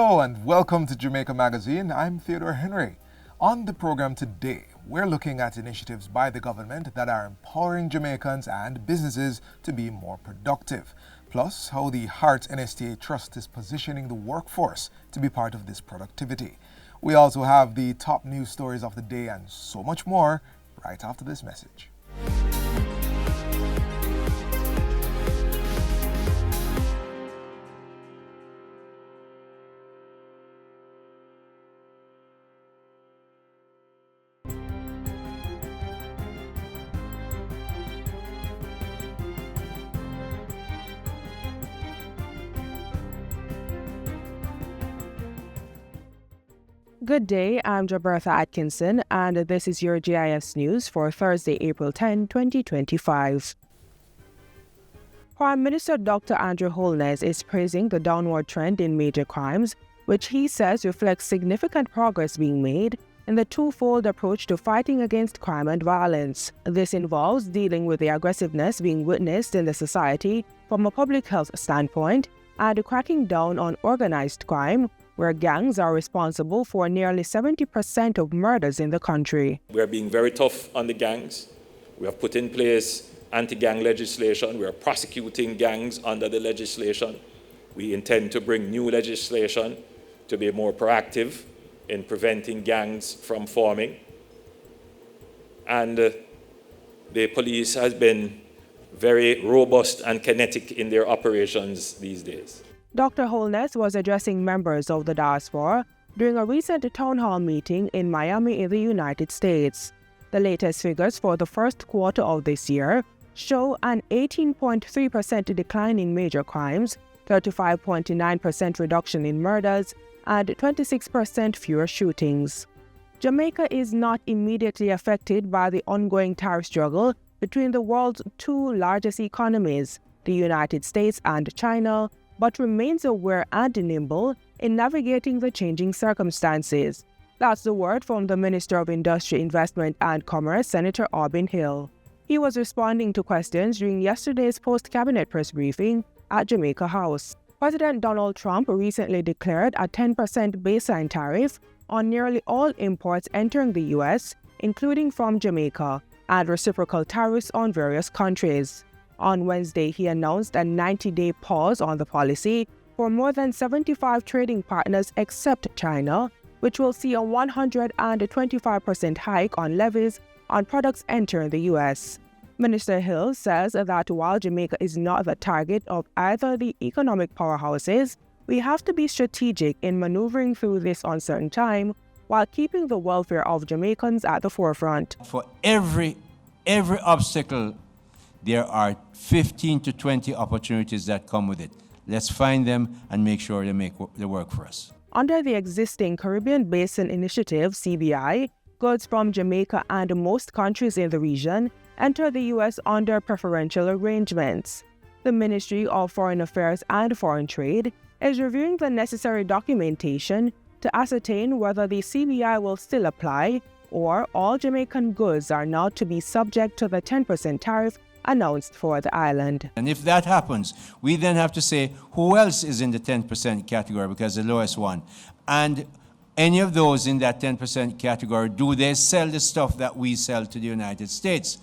Hello and welcome to Jamaica Magazine. I'm Theodore Henry. On the program today, we're looking at initiatives by the government that are empowering Jamaicans and businesses to be more productive. Plus, how the Heart NSTA Trust is positioning the workforce to be part of this productivity. We also have the top news stories of the day and so much more right after this message. Good day, I'm Jabertha Atkinson, and this is your GIS News for Thursday, April 10, 2025. Prime Minister Dr. Andrew Holness is praising the downward trend in major crimes, which he says reflects significant progress being made in the twofold approach to fighting against crime and violence. This involves dealing with the aggressiveness being witnessed in the society from a public health standpoint and cracking down on organized crime, where gangs are responsible for nearly 70% of murders in the country. We are being very tough on the gangs. We have put in place anti-gang legislation. We are prosecuting gangs under the legislation. We intend to bring new legislation to be more proactive in preventing gangs from forming. And the police has been very robust and kinetic in their operations these days. Dr. Holness was addressing members of the diaspora during a recent town hall meeting in Miami in the United States. The latest figures for the first quarter of this year show an 18.3% decline in major crimes, 35.9% reduction in murders, and 26% fewer shootings. Jamaica is not immediately affected by the ongoing tariff struggle between the world's two largest economies, the United States and China, but remains aware and nimble in navigating the changing circumstances. That's the word from the Minister of Industry, Investment and Commerce, Senator Albin Hill. He was responding to questions during yesterday's post-cabinet press briefing at Jamaica House. President Donald Trump recently declared a 10% baseline tariff on nearly all imports entering the U.S., including from Jamaica, and reciprocal tariffs on various countries. On Wednesday, he announced a 90-day pause on the policy for more than 75 trading partners except China, which will see a 125% hike on levies on products entering the U.S. Minister Hill says that while Jamaica is not the target of either the economic powerhouses, we have to be strategic in maneuvering through this uncertain time while keeping the welfare of Jamaicans at the forefront. For every obstacle, there are 15 to 20 opportunities that come with it. Let's find them and make sure they work for us. Under the existing Caribbean Basin Initiative, CBI, goods from Jamaica and most countries in the region enter the U.S. under preferential arrangements. The Ministry of Foreign Affairs and Foreign Trade is reviewing the necessary documentation to ascertain whether the CBI will still apply or all Jamaican goods are now to be subject to the 10% tariff announced for the island. And if that happens, we then have to say who else is in the 10% category, because the lowest one. And any of those in that 10% category, do they sell the stuff that we sell to the United States?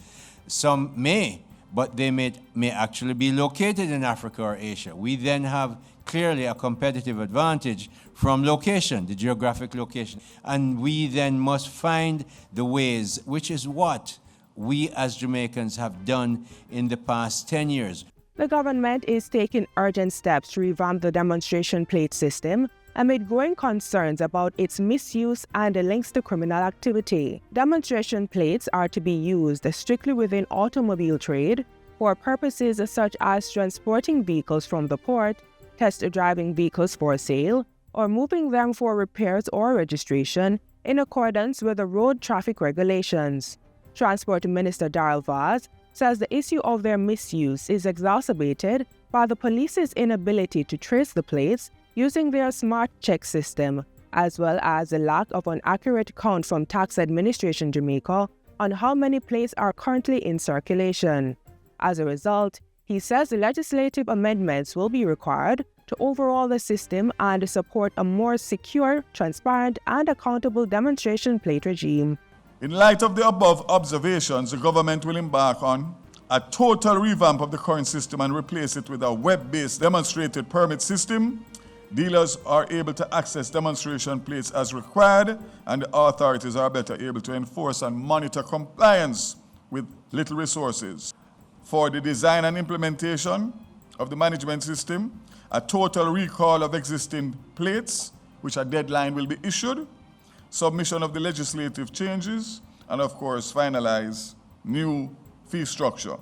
Some may, but they may actually be located in Africa or Asia. We then have clearly a competitive advantage from location, the geographic location. And we then must find the ways, which is what we as Jamaicans have done in the past 10 years. The government is taking urgent steps to revamp the demonstration plate system amid growing concerns about its misuse and links to criminal activity. Demonstration plates are to be used strictly within automobile trade for purposes such as transporting vehicles from the port, test driving vehicles for sale, or moving them for repairs or registration in accordance with the road traffic regulations. Transport Minister Darrell Vaz says the issue of their misuse is exacerbated by the police's inability to trace the plates using their smart check system, as well as the lack of an accurate count from Tax Administration Jamaica on how many plates are currently in circulation. As a result, he says legislative amendments will be required to overhaul the system and support a more secure, transparent, and accountable demonstration plate regime. In light of the above observations, the government will embark on a total revamp of the current system and replace it with a web-based demonstrated permit system. Dealers are able to access demonstration plates as required, and the authorities are better able to enforce and monitor compliance with little resources. For the design and implementation of the management system, a total recall of existing plates, which a deadline will be issued, submission of the legislative changes, and of course, finalize new fee structure.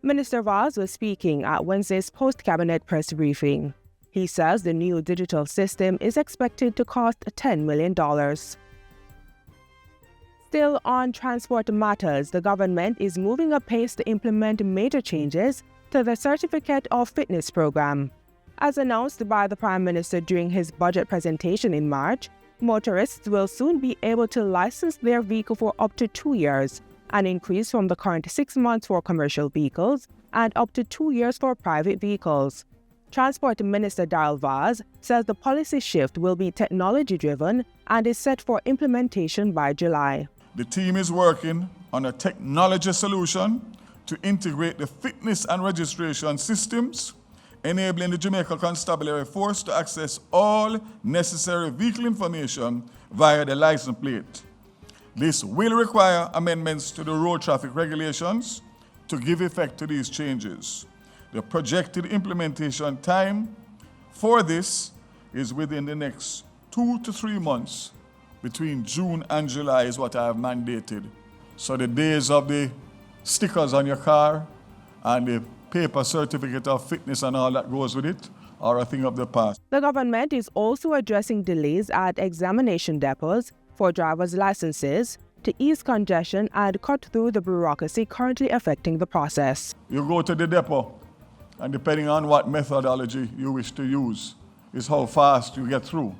Minister Vaz was speaking at Wednesday's post-cabinet press briefing. He says the new digital system is expected to cost $10 million. Still on transport matters, the government is moving apace to implement major changes to the Certificate of Fitness program. As announced by the Prime Minister during his budget presentation in March, motorists will soon be able to license their vehicle for up to 2 years, an increase from the current 6 months for commercial vehicles and up to 2 years for private vehicles. Transport Minister Darrell Vaz says the policy shift will be technology-driven and is set for implementation by July. The team is working on a technology solution to integrate the fitness and registration systems, enabling the Jamaica Constabulary Force to access all necessary vehicle information via the license plate. This will require amendments to the road traffic regulations to give effect to these changes. The projected implementation time for this is within the next 2 to 3 months. Between June and July is what I have mandated. So the days of the stickers on your car and the paper certificate of fitness and all that goes with it are a thing of the past. The government is also addressing delays at examination depots for driver's licenses to ease congestion and cut through the bureaucracy currently affecting the process. You go to the depot, and depending on what methodology you wish to use, is how fast you get through.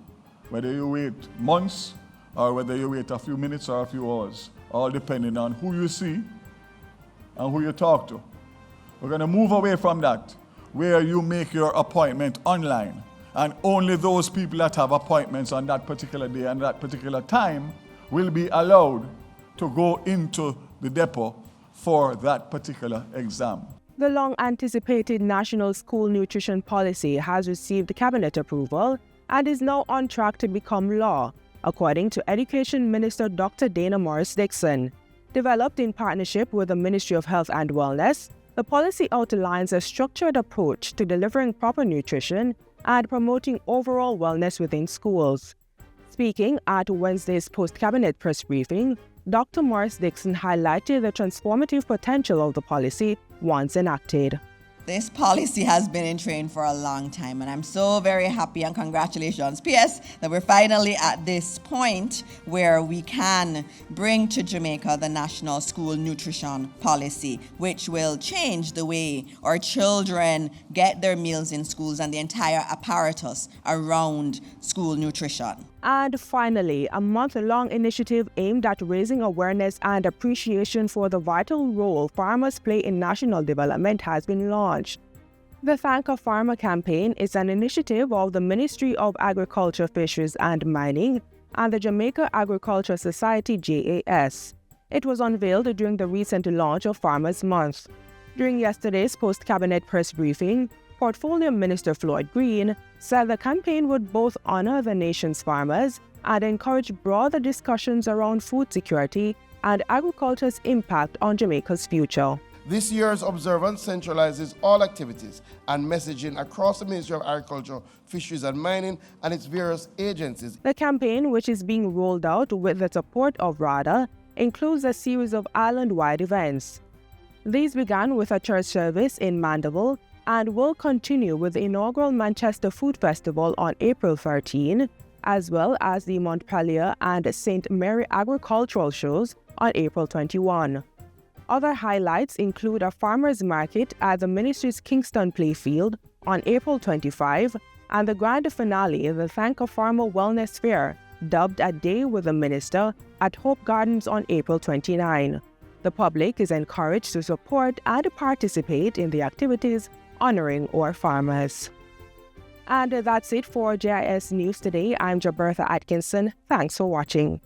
Whether you wait months or whether you wait a few minutes or a few hours, all depending on who you see and who you talk to. We're going to move away from that, where you make your appointment online, and only those people that have appointments on that particular day and that particular time will be allowed to go into the depot for that particular exam. The long-anticipated National School Nutrition Policy has received Cabinet approval and is now on track to become law, according to Education Minister Dr. Dana Morris-Dixon. Developed in partnership with the Ministry of Health and Wellness, the policy outlines a structured approach to delivering proper nutrition and promoting overall wellness within schools. Speaking at Wednesday's post-cabinet press briefing, Dr. Morris-Dixon highlighted the transformative potential of the policy once enacted. This policy has been in train for a long time, and I'm so very happy, and congratulations, PS, that we're finally at this point where we can bring to Jamaica the National School Nutrition Policy, which will change the way our children get their meals in schools and the entire apparatus around school nutrition. And finally, a month-long initiative aimed at raising awareness and appreciation for the vital role farmers play in national development has been launched. The Thank a Farmer campaign is an initiative of the Ministry of Agriculture, Fisheries and Mining and the Jamaica Agriculture Society JAS. It was unveiled during the recent launch of Farmers Month. During yesterday's post-cabinet press briefing, Portfolio Minister Floyd Green said the campaign would both honor the nation's farmers and encourage broader discussions around food security and agriculture's impact on Jamaica's future. This year's observance centralizes all activities and messaging across the Ministry of Agriculture, Fisheries and Mining and its various agencies. The campaign, which is being rolled out with the support of RADA, includes a series of island-wide events. These began with a church service in Mandeville and will continue with the inaugural Manchester Food Festival on April 13, as well as the Montpelier and St. Mary agricultural shows on April 21. Other highlights include a farmers market at the ministry's Kingston Playfield on April 25 and the grand finale, the Thank a Farmer Wellness Fair, dubbed A Day with the Minister, at Hope Gardens on April 29. The public is encouraged to support and participate in the activities honoring our farmers. And that's it for JIS News today. I'm Jabertha Atkinson. Thanks for watching.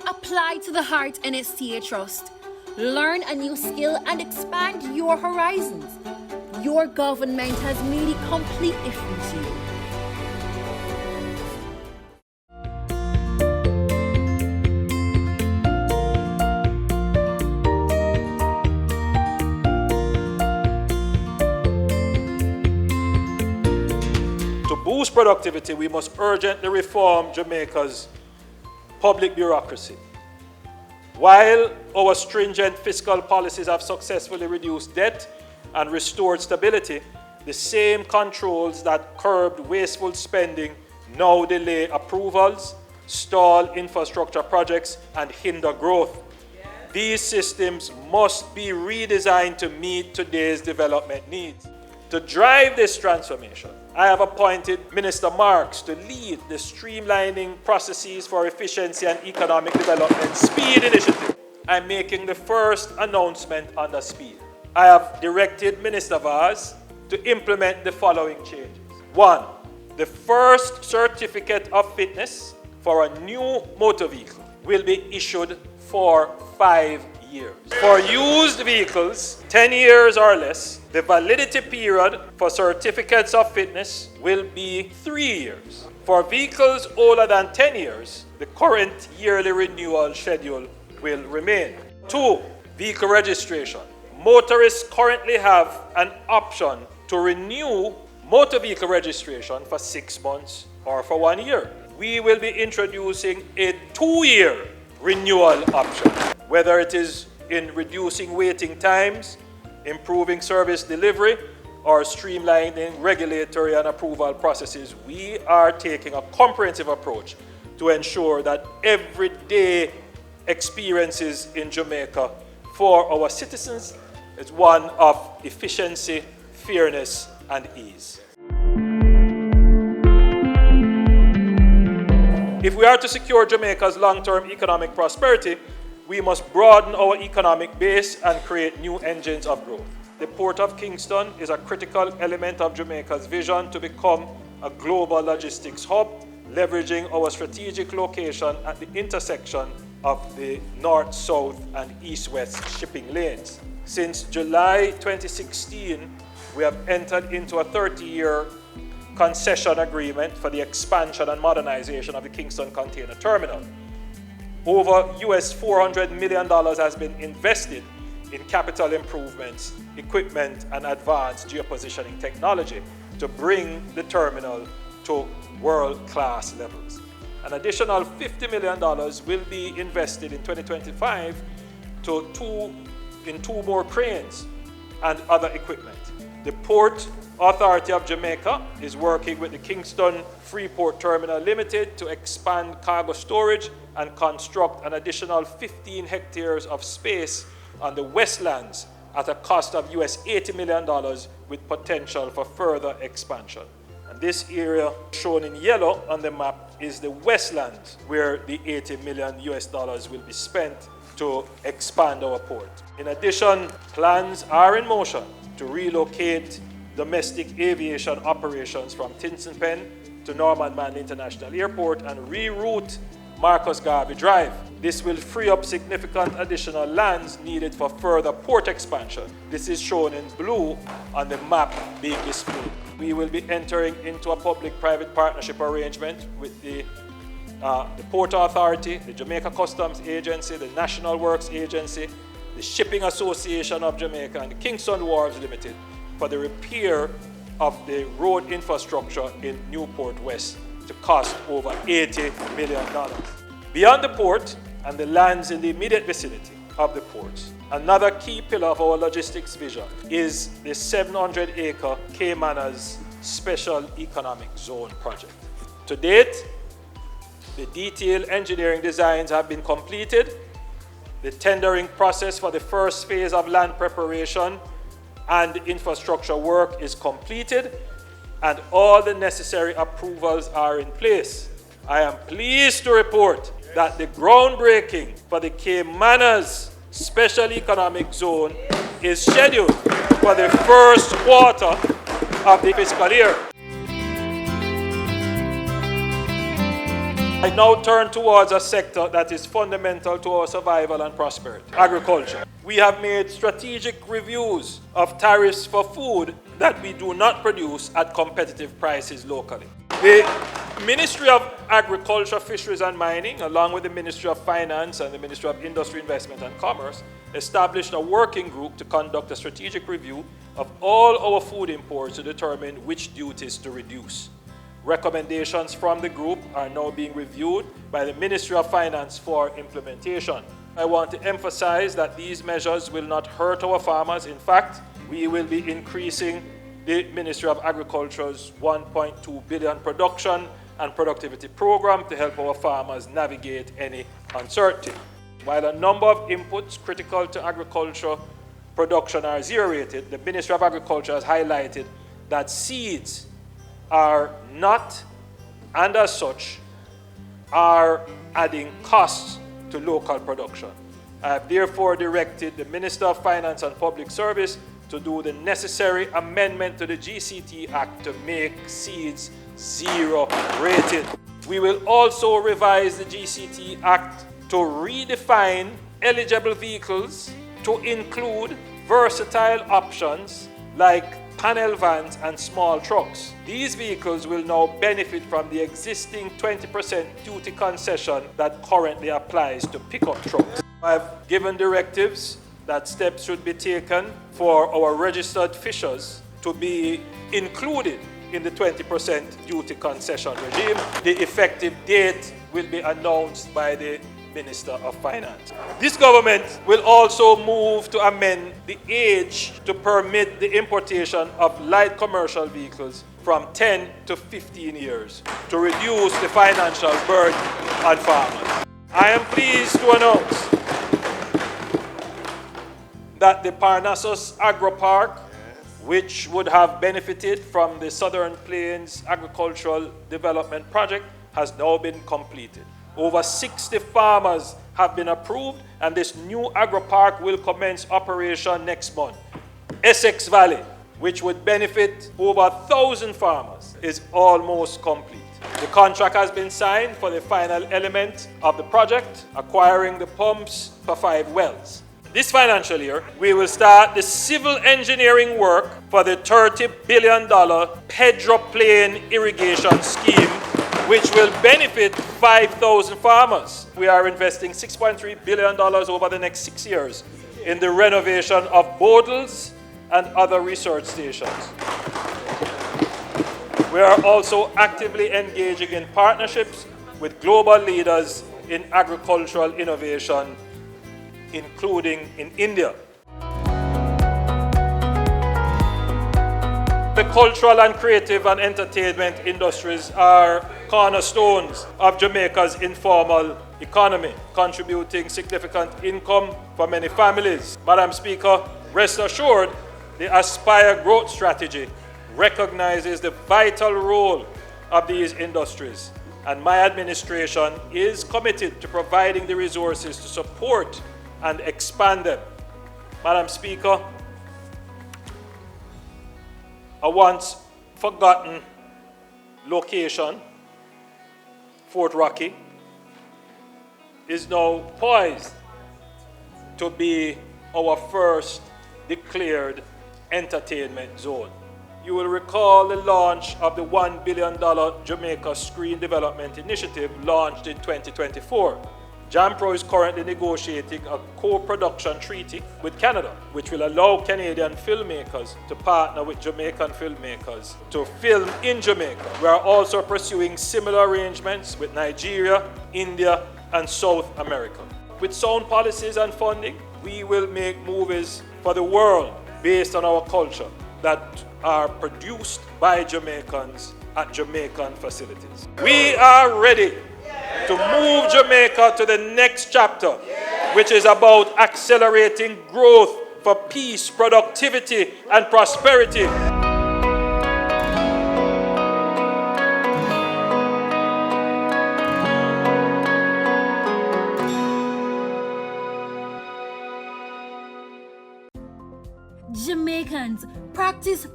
Apply to the Heart NSTA Trust. Learn a new skill and expand your horizons. Your government has made it completely free to you. To boost productivity, we must urgently reform Jamaica's public bureaucracy. While our stringent fiscal policies have successfully reduced debt and restored stability, the same controls that curbed wasteful spending now delay approvals, stall infrastructure projects, and hinder growth. These systems must be redesigned to meet today's development needs. To drive this transformation, I have appointed Minister Marks to lead the Streamlining Processes for Efficiency and Economic Development SPEED initiative. I'm making the first announcement under SPEED. I have directed Minister Vaz to implement the following changes. 1. The first certificate of fitness for a new motor vehicle will be issued for 5 years. For used vehicles, 10 years or less, the validity period for certificates of fitness will be 3 years. For vehicles older than 10 years, the current yearly renewal schedule will remain. 2. Vehicle registration. Motorists currently have an option to renew motor vehicle registration for 6 months or for 1 year. We will be introducing a 2-year renewal option. Whether it is in reducing waiting times, improving service delivery, or streamlining regulatory and approval processes, we are taking a comprehensive approach to ensure that everyday experiences in Jamaica for our citizens is one of efficiency, fairness, and ease. If we are to secure Jamaica's long-term economic prosperity, we must broaden our economic base and create new engines of growth. The Port of Kingston is a critical element of Jamaica's vision to become a global logistics hub, leveraging our strategic location at the intersection of the north-south and east-west shipping lanes. Since July 2016, we have entered into a 30-year concession agreement for the expansion and modernization of the Kingston Container Terminal. Over $400 million has been invested in capital improvements, equipment, and advanced geopositioning technology to bring the terminal to world-class levels. An additional $50 million will be invested in 2025 in 2 more cranes and other equipment. The Port Authority of Jamaica is working with the Kingston Freeport Terminal Limited to expand cargo storage and construct an additional 15 hectares of space on the Westlands at a cost of $80 million with potential for further expansion. And this area shown in yellow on the map is the Westlands, where the $80 million will be spent to expand our port. In addition, plans are in motion to relocate domestic aviation operations from Tinson Pen to Norman Manley International Airport and reroute Marcus Garvey Drive. This will free up significant additional lands needed for further port expansion. This is shown in blue on the map being displayed. We will be entering into a public-private partnership arrangement with the Port Authority, the Jamaica Customs Agency, the National Works Agency, the Shipping Association of Jamaica, and the Kingston Wharves Limited for the repair of the road infrastructure in Newport West to cost over $80 million. Beyond the port and the lands in the immediate vicinity of the ports, another key pillar of our logistics vision is the 700-acre Caymanas Special Economic Zone project. To date, the detailed engineering designs have been completed. The tendering process for the first phase of land preparation and infrastructure work is completed, and all the necessary approvals are in place. I am pleased to report that the groundbreaking for the Caymanas Special Economic Zone is scheduled for the first quarter of the fiscal year. I now turn towards a sector that is fundamental to our survival and prosperity, agriculture. We have made strategic reviews of tariffs for food that we do not produce at competitive prices locally. The Ministry of Agriculture, Fisheries and Mining, along with the Ministry of Finance and the Ministry of Industry, Investment and Commerce, established a working group to conduct a strategic review of all our food imports to determine which duties to reduce. Recommendations from the group are now being reviewed by the Ministry of Finance for implementation. I want to emphasize that these measures will not hurt our farmers. In fact, we will be increasing the Ministry of Agriculture's $1.2 billion production and productivity program to help our farmers navigate any uncertainty. While a number of inputs critical to agriculture production are zero-rated, the Ministry of Agriculture has highlighted that seeds are not, and as such, are adding costs to local production. I have therefore directed the Minister of Finance and Public Service to do the necessary amendment to the GCT Act to make seeds zero-rated. We will also revise the GCT Act to redefine eligible vehicles to include versatile options like panel vans and small trucks. These vehicles will now benefit from the existing 20% duty concession that currently applies to pickup trucks. I've given directives that steps should be taken for our registered fishers to be included in the 20% duty concession regime. The effective date will be announced by the Minister of Finance. This government will also move to amend the age to permit the importation of light commercial vehicles from 10 to 15 years to reduce the financial burden on farmers. I am pleased to announce that the Parnassus Agro Park, which would have benefited from the Southern Plains Agricultural Development Project, has now been completed. Over 60 farmers have been approved, and this new agro park will commence operation next month. Essex Valley, which would benefit over 1,000 farmers, is almost complete. The contract has been signed for the final element of the project, acquiring the pumps for 5 wells. This financial year, we will start the civil engineering work for the $30 billion Pedro Plain irrigation scheme, which will benefit 5,000 farmers. We are investing $6.3 billion over the next 6 years in the renovation of bodles and other research stations. We are also actively engaging in partnerships with global leaders in agricultural innovation, including in India. The cultural and creative and entertainment industries are cornerstones of Jamaica's informal economy, contributing significant income for many families. Madam Speaker, rest assured, the Aspire Growth Strategy recognizes the vital role of these industries, and my administration is committed to providing the resources to support and expand them. Madam Speaker, a once forgotten location, Fort Rocky, is now poised to be our first declared entertainment zone. You will recall the launch of the $1 billion Jamaica Screen Development Initiative launched in 2024. JAMPRO is currently negotiating a co-production treaty with Canada, which will allow Canadian filmmakers to partner with Jamaican filmmakers to film in Jamaica. We are also pursuing similar arrangements with Nigeria, India, and South America. With sound policies and funding, we will make movies for the world based on our culture that are produced by Jamaicans at Jamaican facilities. We are ready to move Jamaica to the next chapter, which is about accelerating growth for peace, productivity, and prosperity.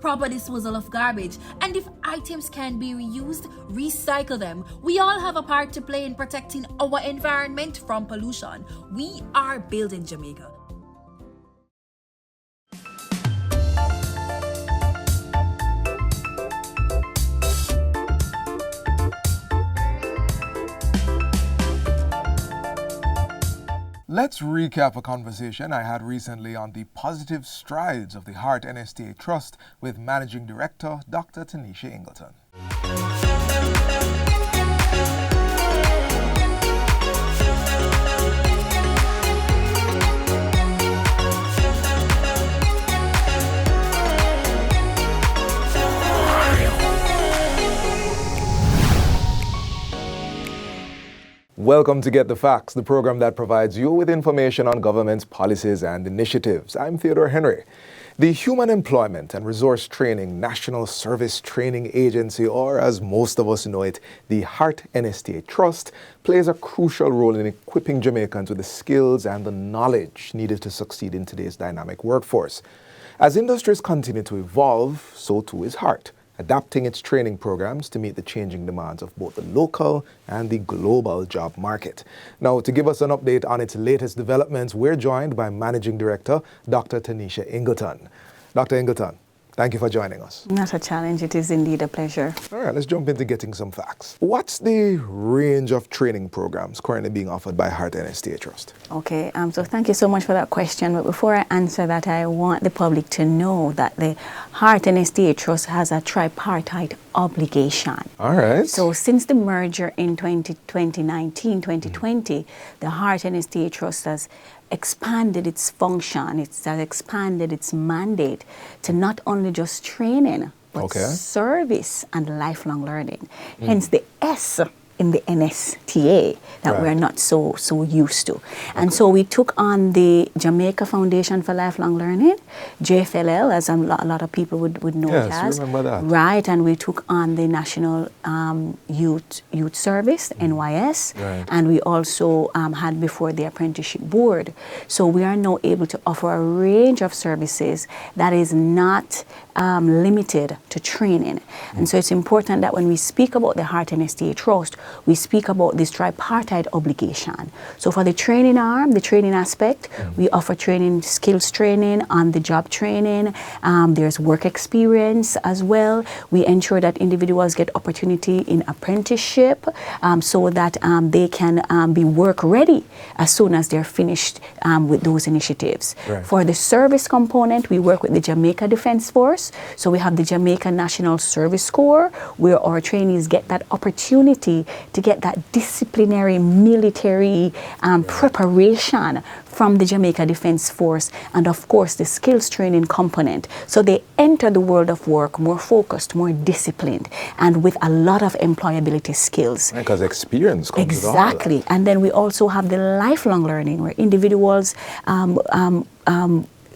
proper disposal of garbage, and if items can be reused, recycle them. We all have a part to play in protecting our environment from pollution. We are building Jamaica. Let's recap a conversation I had recently on the positive strides of the Heart NSTA Trust with Managing Director Dr. Tanisha Ingleton. Welcome to Get the Facts, the program that provides you with information on government's policies and initiatives. I'm Theodore Henry. The Human Employment and Resource Training National Service Training Agency, or as most of us know it, the Heart NSTA Trust, plays a crucial role in equipping Jamaicans with the skills and the knowledge needed to succeed in today's dynamic workforce. As industries continue to evolve, so too is Heart, adapting its training programs to meet the changing demands of both the local and the global job market. Now, to give us an update on its latest developments, we're joined by Managing Director, Dr. Tanisha Ingleton. Dr. Ingleton, thank you for joining us. Not a challenge, it is indeed a pleasure. All right, let's jump into getting some facts. What's the range of training programs currently being offered by Heart NSTA Trust? Okay, so thank you so much for that question. But before I answer that, I want the public to know that the Heart NSTA Trust has a tripartite obligation. All right. So since the merger in 2020, the Heart NSTA Trust has expanded its function, it has expanded its mandate to not only just training, but service and lifelong learning. Hence the S in the NSTA that we're not so used to. And so we took on the Jamaica Foundation for Lifelong Learning, JFLL, as a lot of people would know it as. Remember that. Right, and we took on the National Youth Service, NYS, and we also had before the Apprenticeship Board. So we are now able to offer a range of services that is not limited to training. And so it's important that when we speak about the Heart NSTA Trust, we speak about this tripartite obligation. So for the training arm, the training aspect, we offer training, skills training, on-the-job training. There's work experience as well. We ensure that individuals get opportunity in apprenticeship so that they can be work ready as soon as they're finished with those initiatives. For the service component, we work with the Jamaica Defense Force. So we have the Jamaica National Service Corps, where our trainees get that opportunity to get that disciplinary military preparation from the Jamaica Defense Force, and of course the skills training component. So they enter the world of work more focused, more disciplined, and with a lot of employability skills. Because experience comes with all that. Exactly. And then we also have the lifelong learning, where individuals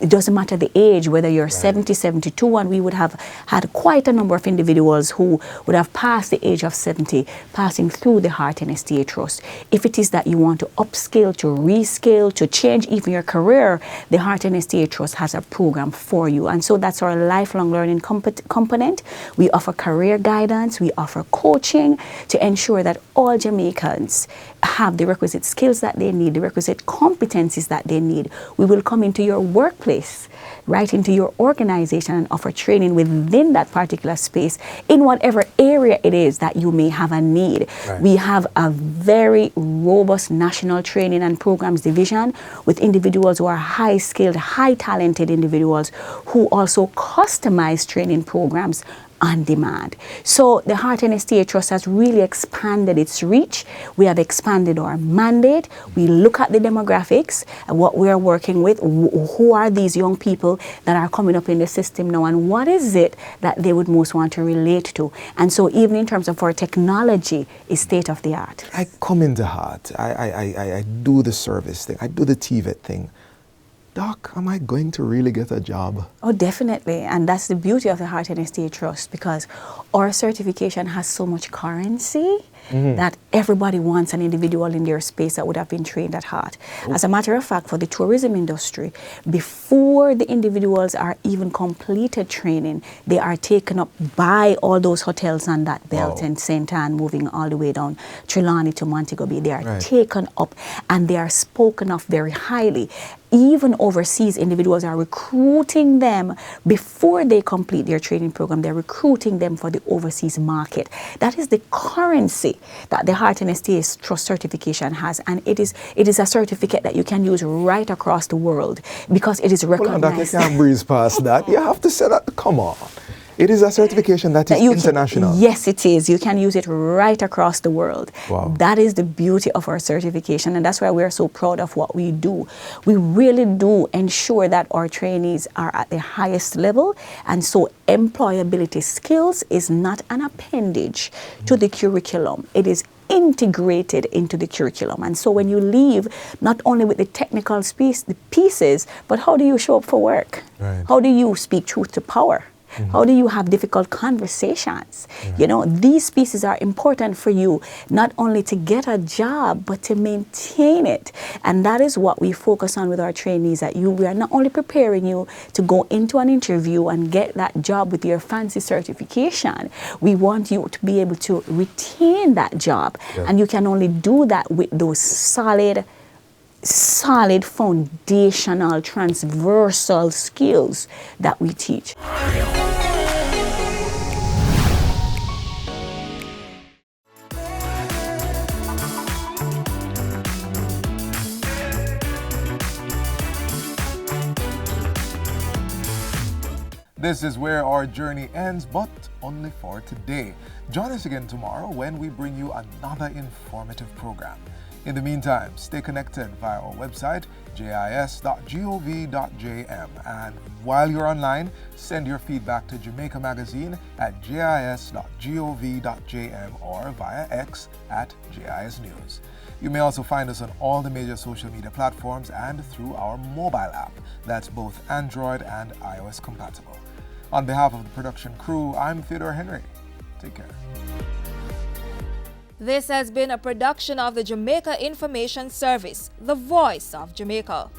it doesn't matter the age, whether you're 70, 72, and we would have had quite a number of individuals who would have passed the age of 70, passing through the Heart NSTA Trust. If it is that you want to upskill, to reskill, to change even your career, the Heart NSTA Trust has a program for you. And so that's our lifelong learning component. We offer career guidance, we offer coaching to ensure that all Jamaicans have the requisite skills that they need, the requisite competencies that they need. We will come into your workplace, right into your organization, and offer training within that particular space in whatever area it is that you may have a need. We have a very robust national training and programs division with individuals who are high skilled, high talented individuals who also customize training programs on demand. So the Heart NSTA Trust has really expanded its reach. We have expanded our mandate. We look at the demographics and what we are working with. Who are these young people that are coming up in the system now, and what is it that they would most want to relate to? And so even in terms of our technology is state of the art. I come into Heart. I do the service thing. I do the TVET thing. Doc, am I going to really get a job? Oh, definitely. And that's the beauty of the Heart NSTA Trust, because our certification has so much currency that everybody wants an individual in their space that would have been trained at heart. As a matter of fact, for the tourism industry, before the individuals are even completed training, they are taken up by all those hotels on that belt in St. Anne, moving all the way down Trelawney to Montego Bay. They are taken up and they are spoken of very highly. Even overseas, individuals are recruiting them before they complete their training program. They're recruiting them for the overseas market. That is the currency that the Heart and STA Trust certification has, and it is a certificate that you can use right across the world because it is recognized. Hold on, you can't breeze past that. You have to say that. Come on. It is a certification that is international. Yes, it is. You can use it right across the world. Wow. That is the beauty of our certification, and that's why we are so proud of what we do. We really do ensure that our trainees are at the highest level, and so employability skills is not an appendage to the curriculum. It is integrated into the curriculum. And so when you leave, not only with the technical the pieces, but how do you show up for work? Right. How do you speak truth to power? How do you have difficult conversations? You know, these pieces are important for you, not only to get a job, but to maintain it. And that is what we focus on with our trainees, that we are not only preparing you to go into an interview and get that job with your fancy certification, we want you to be able to retain that job. And you can only do that with those solid foundational transversal skills that we teach. This is where our journey ends, but only for today. Join us again tomorrow when we bring you another informative program. In the meantime, stay connected via our website, jis.gov.jm. And while you're online, send your feedback to Jamaica Magazine at jis.gov.jm or via X at JIS News. You may also find us on all the major social media platforms and through our mobile app that's both Android and iOS compatible. On behalf of the production crew, I'm Theodore Henry. Take care. This has been a production of the Jamaica Information Service, the voice of Jamaica.